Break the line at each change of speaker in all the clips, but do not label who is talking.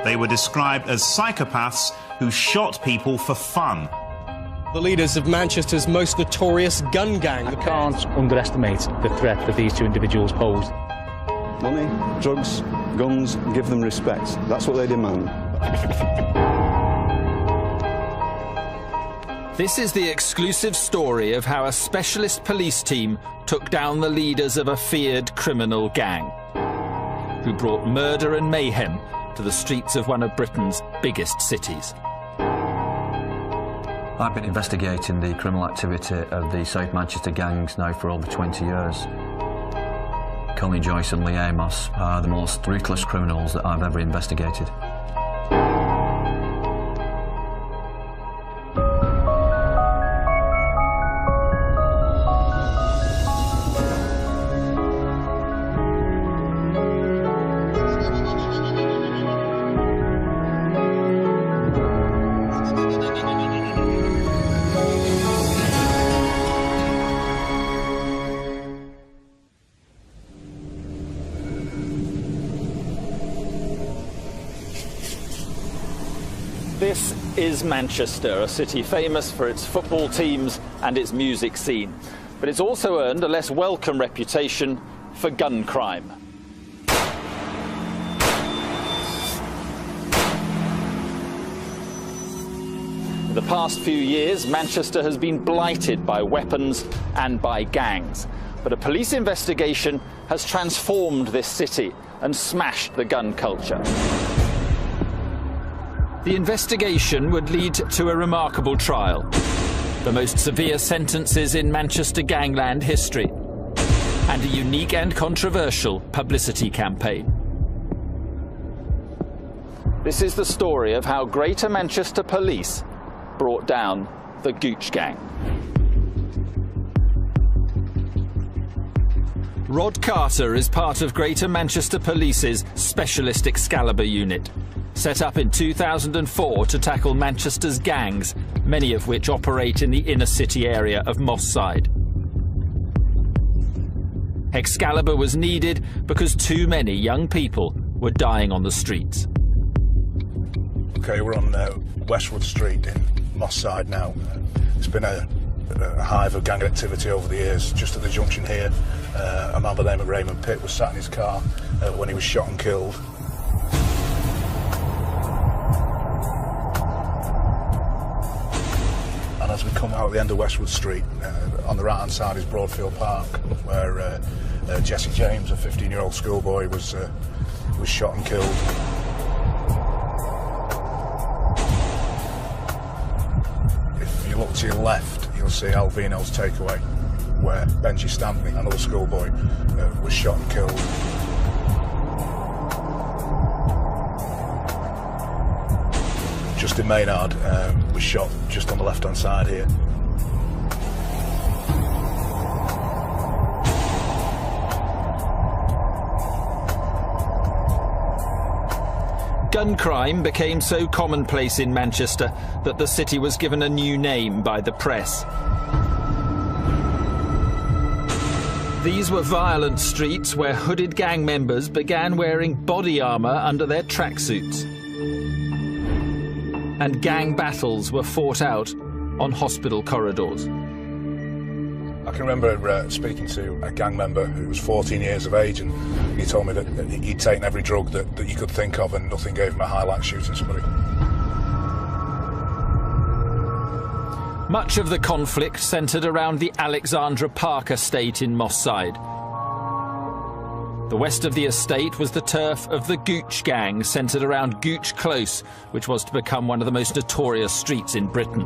They were described as psychopaths who shot people for fun.
The leaders of Manchester's most notorious gun gang.
I can't underestimate the threat that these two individuals posed.
Money, drugs, guns, give them respect. That's what they demand.
This is the exclusive story of how a specialist police team took down the leaders of a feared criminal gang, who brought murder and mayhem to the streets of one of Britain's biggest cities.
I've been investigating the criminal activity of the South Manchester gangs now for over 20 years. Colin Joyce and Lee Amos are the most ruthless criminals that I've ever investigated.
This is Manchester, a city famous for its football teams and its music scene. But it's also earned a less welcome reputation for gun crime. In the past few years, Manchester has been blighted by weapons and by gangs. But a police investigation has transformed this city and smashed the gun culture. The investigation would lead to a remarkable trial, the most severe sentences in Manchester gangland history, and a unique and controversial publicity campaign. This is the story of how Greater Manchester Police brought down the Gooch Gang. Rod Carter is part of Greater Manchester Police's Specialist Excalibur unit, set up in 2004 to tackle Manchester's gangs, many of which operate in the inner city area of Moss Side. Excalibur was needed because too many young people were dying on the streets.
Okay, we're on Westwood Street in Moss Side now. It's been a hive of gang activity over the years. Just at the junction here, a man by the name of Raymond Pitt was sat in his car when he was shot and killed. And as we come out at the end of Westwood Street, on the right-hand side is Broadfield Park, where Jesse James, a 15-year-old schoolboy, was shot and killed. If you look to your left, you'll see Alvino's Takeaway, where Benji Stanley, another schoolboy, was shot and killed. Justin Maynard was shot just on the left-hand side here.
Gun crime became so commonplace in Manchester that the city was given a new name by the press. These were violent streets where hooded gang members began wearing body armour under their tracksuits. And gang battles were fought out on hospital corridors.
I can remember speaking to a gang member who was 14 years of age, and he told me that he'd taken every drug that you could think of and nothing gave him a high like shooting somebody.
Much of the conflict centred around the Alexandra Park estate in Moss Side. The west of the estate was the turf of the Gooch Gang, centred around Gooch Close, which was to become one of the most notorious streets in Britain.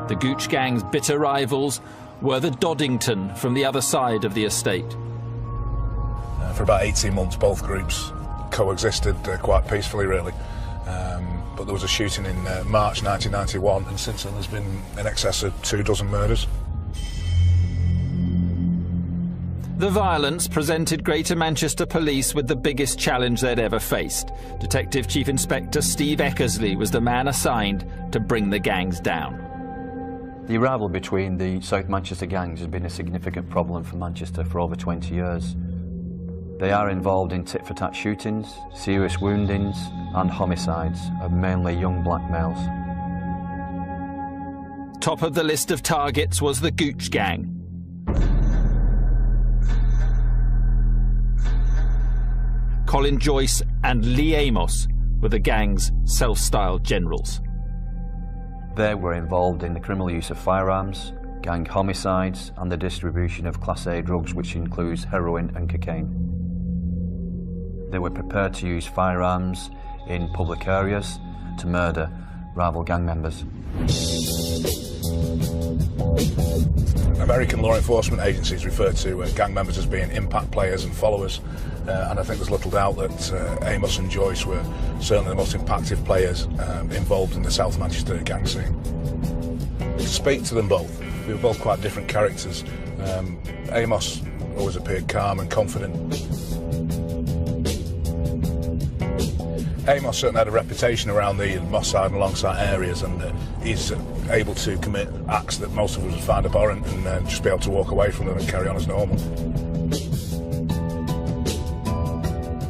The Gooch Gang's bitter rivals were the Doddington from the other side of the estate.
For about 18 months, both groups coexisted quite peacefully, really. But there was a shooting in March 1991, and since then there's been in excess of 24 murders.
The violence presented Greater Manchester Police with the biggest challenge they'd ever faced. Detective Chief Inspector Steve Eckersley was the man assigned to bring the gangs down.
The rivalry between the South Manchester gangs has been a significant problem for Manchester for over 20 years. They are involved in tit-for-tat shootings, serious woundings and homicides of mainly young black males.
Top of the list of targets was the Gooch Gang. Colin Joyce and Lee Amos were the gang's self-styled generals.
They were involved in the criminal use of firearms, gang homicides and the distribution of Class A drugs, which includes heroin and cocaine. They were prepared to use firearms in public areas to murder rival gang members.
American law enforcement agencies refer to gang members as being impact players and followers, and I think there's little doubt that Amos and Joyce were certainly the most impactful players involved in the South Manchester gang scene. To speak to them both, they were both quite different characters. Amos always appeared calm and confident. Amos certainly had a reputation around the Moss Side and Longside areas, and he's able to commit acts that most of us would find abhorrent and just be able to walk away from them and carry on as normal.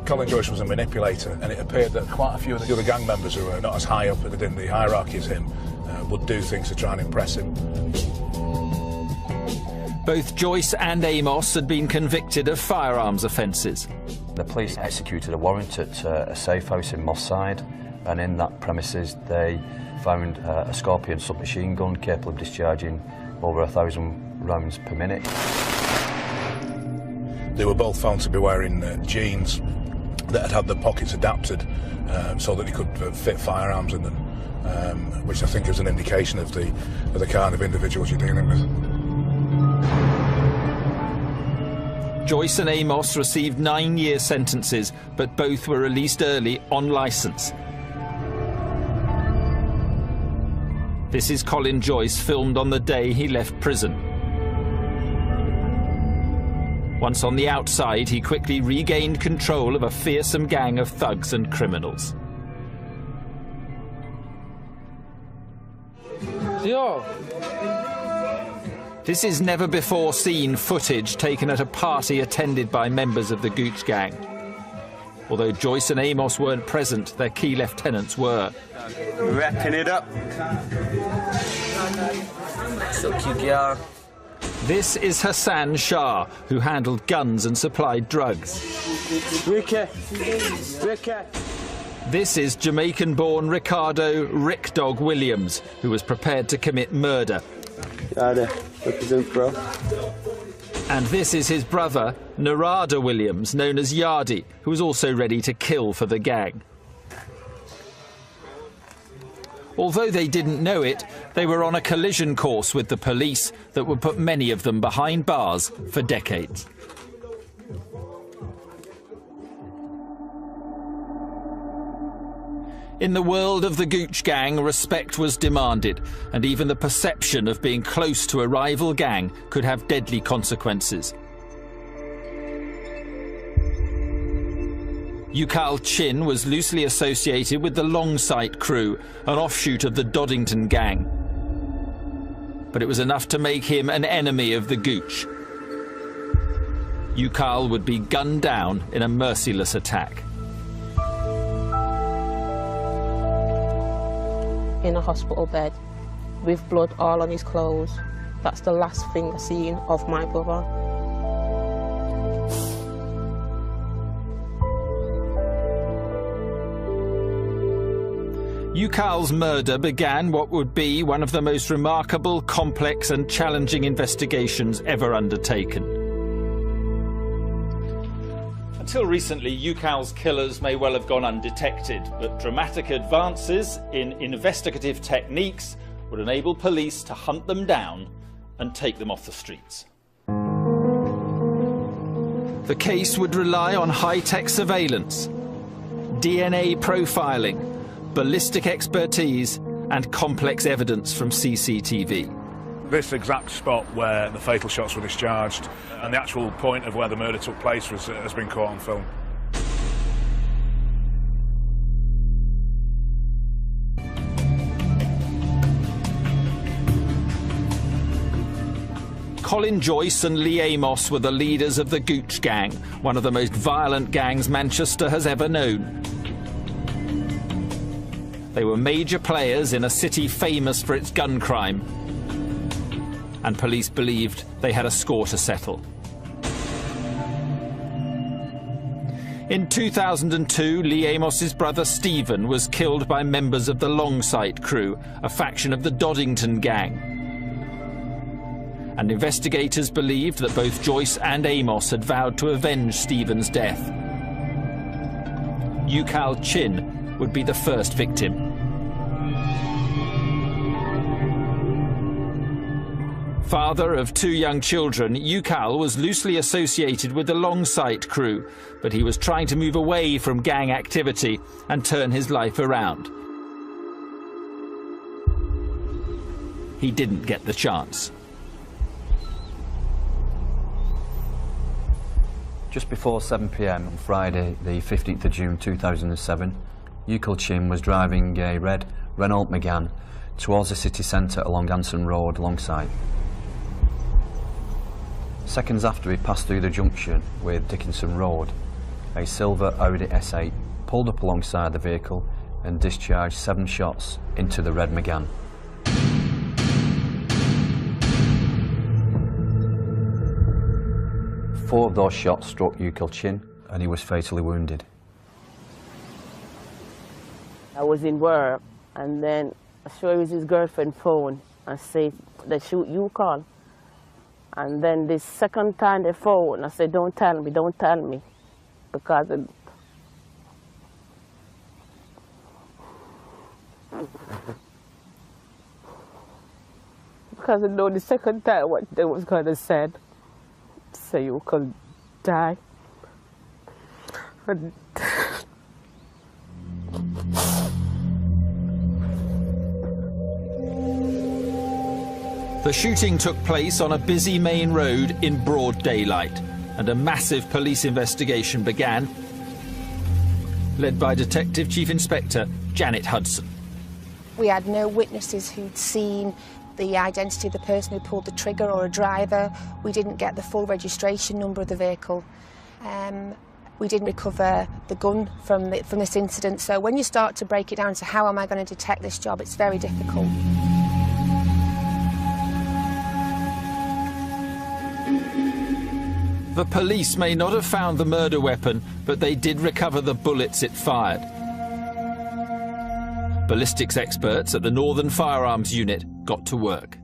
Colin Joyce was a manipulator, and it appeared that quite a few of the other gang members who were not as high up within the hierarchy as him would do things to try and impress him.
Both Joyce and Amos had been convicted of firearms offences.
The police executed a warrant at a safe house in Moss Side, and in that premises they found a Scorpion submachine gun capable of discharging over 1,000 rounds per minute.
They were both found to be wearing jeans that had had the pockets adapted so that they could fit firearms in them, which I think is an indication of the kind of individuals you're dealing with.
Joyce and Amos received 9-year sentences, but both were released early on licence. This is Colin Joyce, filmed on the day he left prison. Once on the outside, he quickly regained control of a fearsome gang of thugs and criminals.
Yo!
This is never-before-seen footage taken at a party attended by members of the Gooch Gang. Although Joyce and Amos weren't present, their key lieutenants were.
Wrapping it up. Suck you, girl.
This is Hassan Shah, who handled guns and supplied drugs.
Ricky.
This is Jamaican-born Ricardo Rick Dog Williams, who was prepared to commit murder. And this is his brother, Narada Williams, known as Yardy, who was also ready to kill for the gang. Although they didn't know it, they were on a collision course with the police that would put many of them behind bars for decades. In the world of the Gooch Gang, respect was demanded, and even the perception of being close to a rival gang could have deadly consequences. Ukal Chin was loosely associated with the Longsight crew, an offshoot of the Doddington Gang. But it was enough to make him an enemy of the Gooch. Ukal would be gunned down in a merciless attack.
In a hospital bed, with blood all on his clothes. That's the last thing I seen of my brother.
Ukal's murder began what would be one of the most remarkable, complex and challenging investigations ever undertaken. Until recently, Ukal's killers may well have gone undetected, but dramatic advances in investigative techniques would enable police to hunt them down and take them off the streets. The case would rely on high-tech surveillance, DNA profiling, ballistic expertise and complex evidence from CCTV.
This exact spot where the fatal shots were discharged and the actual point of where the murder took place has been caught on film.
Colin Joyce and Lee Amos were the leaders of the Gooch Gang, one of the most violent gangs Manchester has ever known. They were major players in a city famous for its gun crime, and police believed they had a score to settle. In 2002, Lee Amos's brother Stephen was killed by members of the Longsight crew, a faction of the Doddington Gang. And investigators believed that both Joyce and Amos had vowed to avenge Stephen's death. Ukal Chin would be the first victim. Father of 2 young children, Ukal was loosely associated with the Longsight crew, but he was trying to move away from gang activity and turn his life around. He didn't get the chance.
Just before 7 p.m. on Friday, the 15th of June 2007, Ukal Chin was driving a red Renault Megane towards the city centre along Anson Road, Longsight. Seconds after he passed through the junction with Dickinson Road, a silver Audi S8 pulled up alongside the vehicle and discharged 7 shots into the red Megane. Four of those shots struck Ukal Chin and he was fatally wounded.
I was in work and then I saw it was his girlfriend's phone and said, "They shoot Ukal." And then the second time they phoned, I said, don't tell me, because I know the second time what they was going to say, you could die. And
the shooting took place on a busy main road in broad daylight, and a massive police investigation began, led by Detective Chief Inspector Janet Hudson.
We had no witnesses who'd seen the identity of the person who pulled the trigger or a driver. We didn't get the full registration number of the vehicle. We didn't recover the gun from this incident. So when you start to break it down to how am I going to detect this job, it's very difficult.
The police may not have found the murder weapon, but they did recover the bullets it fired. Ballistics experts at the Northern Firearms Unit got to work.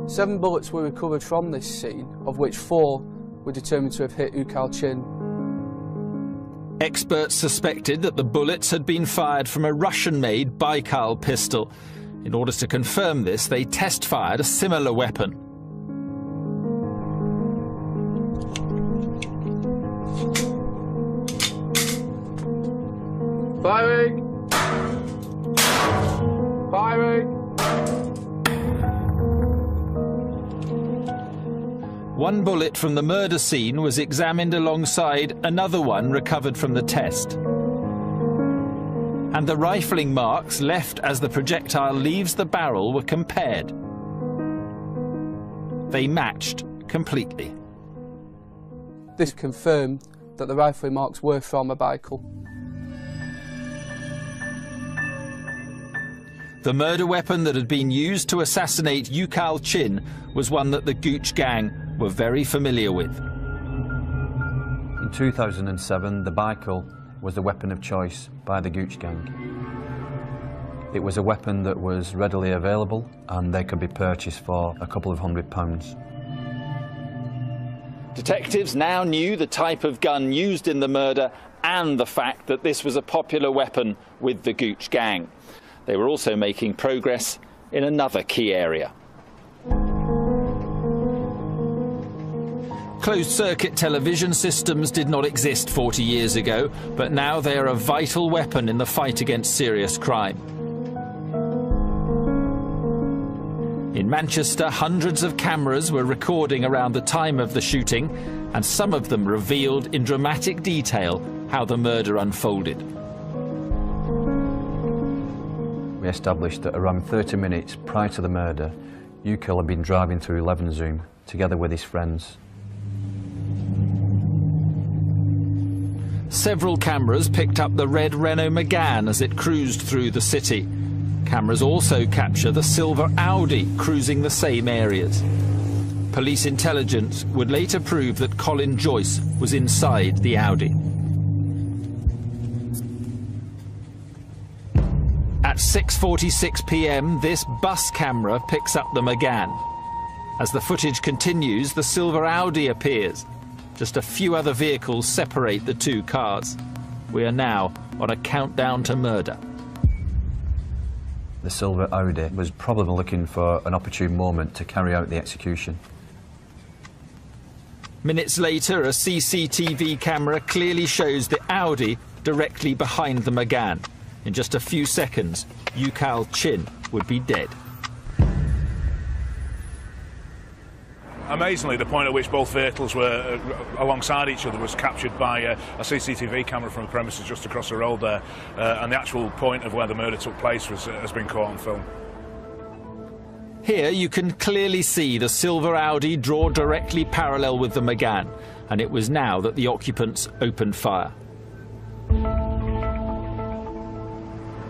7 bullets were recovered from this scene, of which 4 were determined to have hit Ukal Chin.
Experts suspected that the bullets had been fired from a Russian-made Baikal pistol. In order to confirm this, they test-fired a similar weapon.
Firing! Firing!
One bullet from the murder scene was examined alongside another one recovered from the test. And the rifling marks left as the projectile leaves the barrel were compared. They matched completely.
This confirmed that the rifling marks were from a Baikal.
The murder weapon that had been used to assassinate Ukal Chin was one that the Gooch Gang were very familiar with.
In 2007, the Baikal was the weapon of choice by the Gooch Gang. It was a weapon that was readily available and they could be purchased for a couple of £100.
Detectives now knew the type of gun used in the murder and the fact that this was a popular weapon with the Gooch Gang. They were also making progress in another key area. Closed-circuit television systems did not exist 40 years ago, but now they are a vital weapon in the fight against serious crime. In Manchester, hundreds of cameras were recording around the time of the shooting, and some of them revealed in dramatic detail how the murder unfolded.
We established that around 30 minutes prior to the murder, Ukal had been driving through Levenshulme together with his friends.
Several cameras picked up the red Renault Megane as it cruised through the city. Cameras also capture the silver Audi cruising the same areas. Police intelligence would later prove that Colin Joyce was inside the Audi. At 6:46 p.m, this bus camera picks up the Megane. As the footage continues, the silver Audi appears. Just a few other vehicles separate the two cars. We are now on a countdown to murder.
The silver Audi was probably looking for an opportune moment to carry out the execution.
Minutes later, a CCTV camera clearly shows the Audi directly behind the Megane. In just a few seconds, Ukal Chin would be dead.
Amazingly, the point at which both vehicles were alongside each other was captured by a CCTV camera from the premises just across the road there, and the actual point of where the murder took place has been caught on film.
Here you can clearly see the silver Audi draw directly parallel with the Megane, and it was now that the occupants opened fire.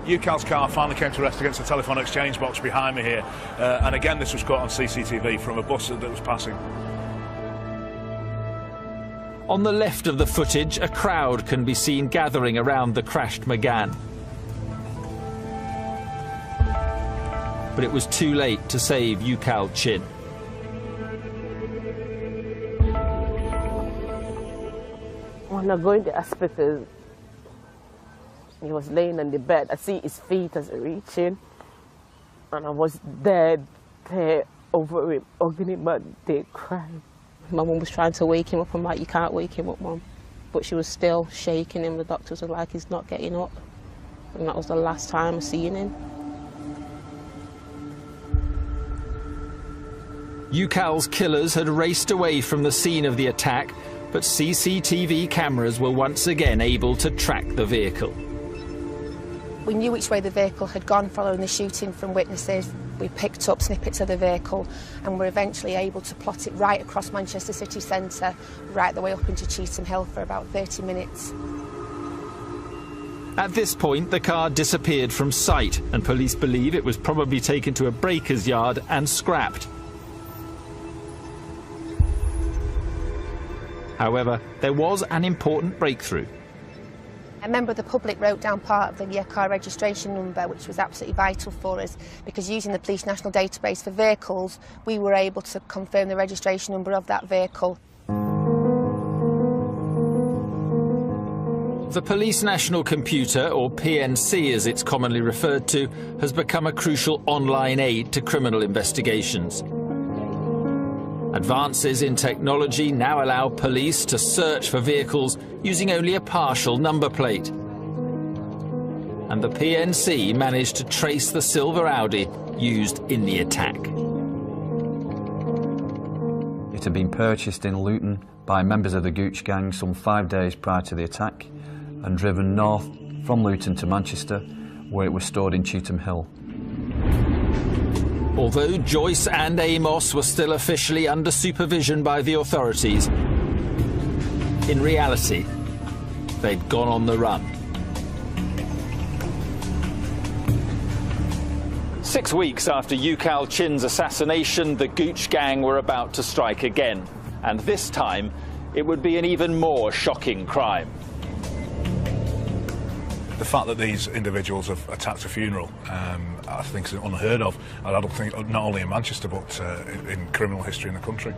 Ukal's car finally came to rest against the telephone exchange box behind me here, and again this was caught on CCTV from a bus that was passing.
On the left of the footage, a crowd can be seen gathering around the crashed Megane. But it was too late to save Ukal Chin.
When I go in the hospital, he was laying on the bed. I see his feet as I reach in, and I was dead there over him, hugging him and they crying.
My mum was trying to wake him up. I'm like, you can't wake him up, Mum. But she was still shaking him. The doctors were like, he's not getting up. And that was the last time I seen him.
Ukal's killers had raced away from the scene of the attack, but CCTV cameras were once again able to track the vehicle.
We knew which way the vehicle had gone following the shooting from witnesses. We picked up snippets of the vehicle and were eventually able to plot it right across Manchester city centre, right the way up into Cheetham Hill for about 30 minutes.
At this point, the car disappeared from sight, and police believe it was probably taken to a breaker's yard and scrapped. However, there was an important breakthrough.
A member of the public wrote down part of the car registration number, which was absolutely vital for us, because using the Police National Database for vehicles, we were able to confirm the registration number of that vehicle.
The Police National Computer, or PNC as it's commonly referred to, has become a crucial online aid to criminal investigations. Advances in technology now allow police to search for vehicles using only a partial number plate. And the PNC managed to trace the silver Audi used in the attack.
It had been purchased in Luton by members of the Gooch gang some 5 days prior to the attack and driven north from Luton to Manchester, where it was stored in Cheetham Hill.
Although Joyce and Amos were still officially under supervision by the authorities, in reality, they'd gone on the run. 6 weeks after Ukal Chin's assassination, the Gooch gang were about to strike again, and this time it would be an even more shocking crime.
The fact that these individuals have attacked a funeral, I think is unheard of. I don't think not only in Manchester but in criminal history in the country.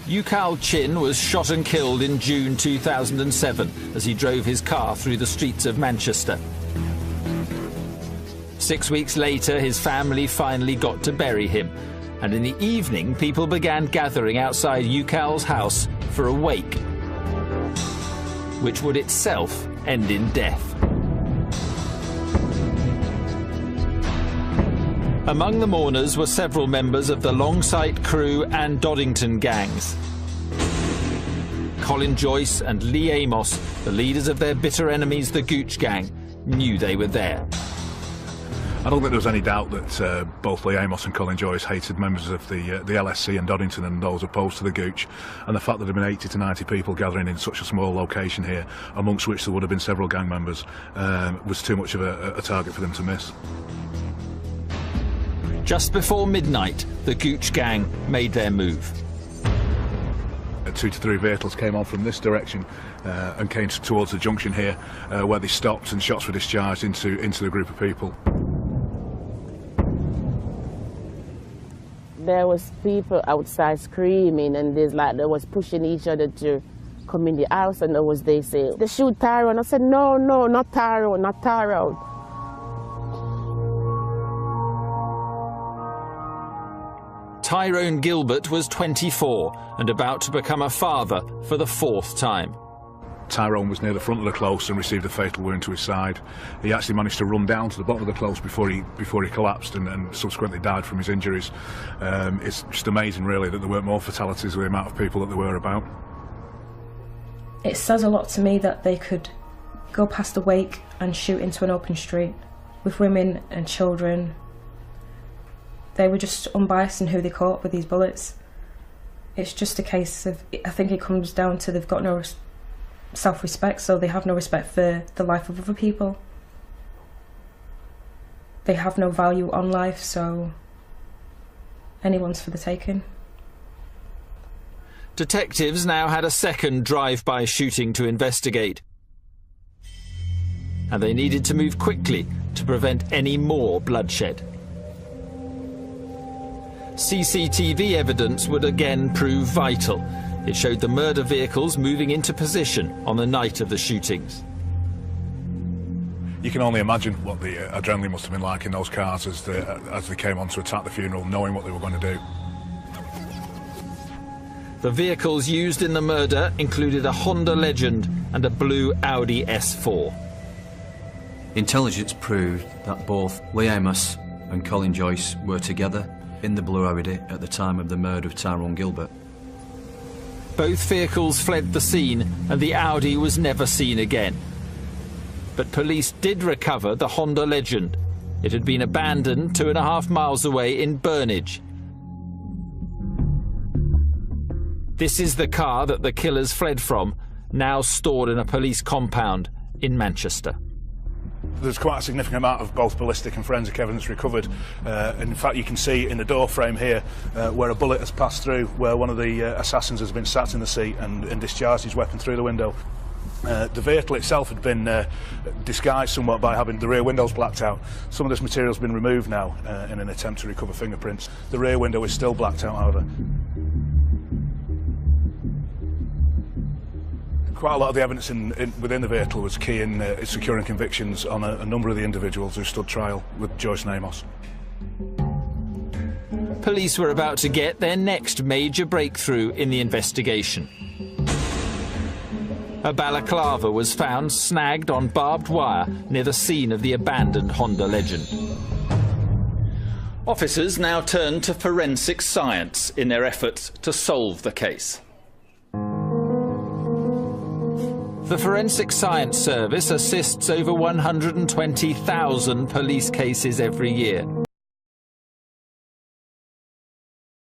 Ukal Chin was shot and killed in June 2007 as he drove his car through the streets of Manchester. 6 weeks later, his family finally got to bury him. And in the evening, people began gathering outside Ukal's house for a wake, which would itself end in death. Among the mourners were several members of the Longsight Crew and Doddington gangs. Colin Joyce and Lee Amos, the leaders of their bitter enemies, the Gooch Gang, knew they were there.
I don't think there was any doubt that both Lee Amos and Colin Joyce hated members of the LSC and Doddington and those opposed to the Gooch, and the fact that there had been 80 to 90 people gathering in such a small location here, amongst which there would have been several gang members, was too much of a target for them to miss.
Just before midnight, the Gooch Gang made their move.
2 to 3 vehicles came on from this direction and came towards the junction here, where they stopped and shots were discharged into the group of people.
There was people outside screaming, and they was pushing each other to come in the house, and they say, "They shoot Tyrone." I said, "No, no, not Tyrone, not Tyrone."
Tyrone Gilbert was 24 and about to become a father for the 4th time.
Tyrone was near the front of the close and received a fatal wound to his side. He actually managed to run down to the bottom of the close before he collapsed and subsequently died from his injuries. It's just amazing, really, that there weren't more fatalities with the amount of people that there were about.
It says a lot to me that they could go past the wake and shoot into an open street with women and children. They were just unbiased in who they caught with these bullets. It's just a case of, I think it comes down to they've got no self-respect, so they have no respect for the life of other people. They have no value on life, so anyone's for the taking.
Detectives now had a second drive-by shooting to investigate, and they needed to move quickly to prevent any more bloodshed. CCTV evidence would again prove vital. It showed the murder vehicles moving into position on the night of the shootings.
You can only imagine what the adrenaline must have been like in those cars as they came on to attack the funeral, knowing what they were going to do.
The vehicles used in the murder included a Honda Legend and a blue Audi S4.
Intelligence proved that both Lee Amos and Colin Joyce were together in the blue Audi at the time of the murder of Tyrone Gilbert.
Both vehicles fled the scene and the Audi was never seen again. But police did recover the Honda Legend. It had been abandoned 2.5 miles away in Burnage. This is the car that the killers fled from, now stored in a police compound in Manchester.
There's quite a significant amount of both ballistic and forensic evidence recovered. In fact, you can see in the door frame here where a bullet has passed through, where one of the assassins has been sat in the seat and discharged his weapon through the window. The vehicle itself had been disguised somewhat by having the rear windows blacked out. Some of this material has been removed now in an attempt to recover fingerprints. The rear window is still blacked out, however. Quite a lot of the evidence within the vehicle was key in securing convictions on a number of the individuals who stood trial with Joyce and Amos.
Police were about to get their next major breakthrough in the investigation. A balaclava was found snagged on barbed wire near the scene of the abandoned Honda Legend. Officers now turned to forensic science in their efforts to solve the case. The Forensic Science Service assists over 120,000 police cases every year.